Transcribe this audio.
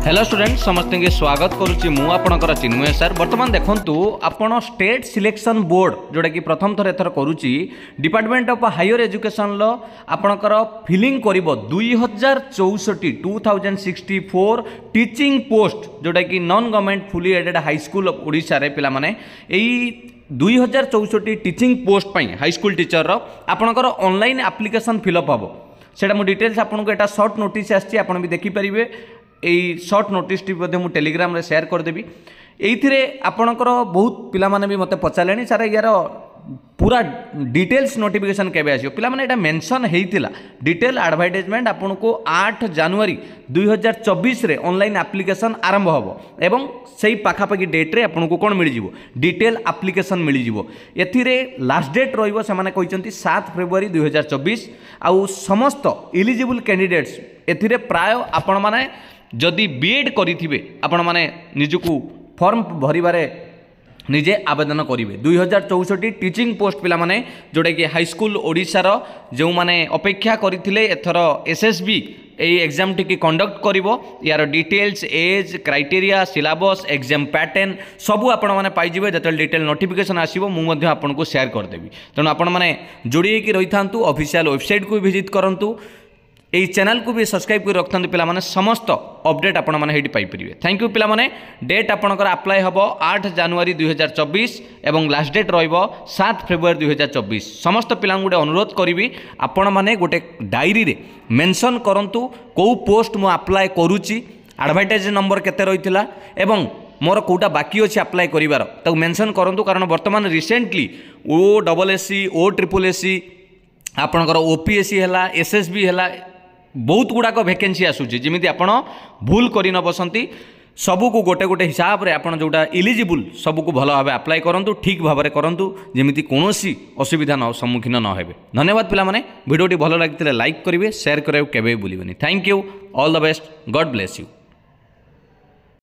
Hello student समस्त के स्वागत करुच्ची मुझे चिन्मय सर बर्तमान देखु आपण स्टेट सिलेक्शन बोर्ड जोटा कि प्रथम थर एथर करुच्ची डिपार्टमेंट ऑफ हायर एजुकेशन आपणकर फिलिंग कर 2064 टीचिंग पोस्ट जोटा कि non government fully aided high school of Odisha रे पिला माने एई 2064 टीचिंग पोस्ट पाई हाई स्कूल टीचर आपणकर ऑनलाइन एप्लिकेशन फिलअप हम सेटा मु डिटेल्स आपको एटा शॉर्ट नोटिस आछि आपण भी देखि परिबे यही शॉर्ट नोटिस टी टेलीग्राम रे शेयर करदेवी ये आपणकर बहुत पिला माने भी मते पचारे सारा यार पूरा डिटेल्स नोटिफिकेशन केबे आसियो पिला माने एटा मेंशन हेइतिला डिटेल एडवर्टाइजमेंट आपन को 8 जनवरी 2024 रे ऑनलाइन एप्लिकेशन आरंभ होबो एवं सेही पाखापाखी डेट रे आपन को कोन मिल जिवो डिटेल एप्लिकेशन मिल जिवो एथिरे लास्ट डेट रहिबो से माने कहिसंती 7 फरवरी 2024 आउ समस्त एलिजिबल कैंडिडेट्स एथिरे प्राय आपन माने जदि बीएड करिथिबे आपण माने निजकु फॉर्म भरिबारे निजे आवेदन करेंगे 2064 टीचिंग पोस्ट पिला माने जोड़ा कि हाई स्कूल ओडिशार जो माने अपेक्षा करथिले एथर एसएसबी एई एग्जाम टी कंडक्ट करिवो यार details age criteria syllabus exam pattern सबू आपण माने पाई जिवे जतल डिटेल नोटिफिकेशन आसीबो मु मध्ये आपन को शेयर कर देबी तेणु आपण माने जोड़ी कि रही थांतु ऑफिशियल वेबसाइट को विजिट करंतु यही चैनल को भी सब्सक्राइब कर रखते पिला माने समस्त अपडेट आपण माने हेटी पाई परिबे। थैंक यू पिला माने डेट आपणकर अप्लाई हबो 8 जनवरी 2024 एवं लास्ट डेट रहिबो 7 फरवरी 2024 समस्त पिला गुटे अनुरोध करिवि आपण माने गोटे डायरी रे मेंशन करंतु को पोस्ट मु अप्लाई करूची एडवर्टाइज नंबर केते रहितला एवं मोर कोटा बाकी अच्छे अप्लाई करिवार ताको मेंशन करंतु कारण वर्तमान रिसेंटली OSSC OSSC आपणकर OPSC हला SSB हला बहुत गुड़ाक वैकेंसी आसूची जमी आपण भूल कर न बसंती सबू को गोटे गोटे हिसाब रे आपण जोटा इलिजिबल सबू को भल भाव अप्लाई करंतु ठीक भाव में करंतु जमी कौन असुविधा न सम्मुखीन न हेबे। धन्यवाद पिला माने वीडियोटी भल लगी लाइक करेंगे शेयर कराइबे केबे भूलिबेनी। Thank you all the best God bless you.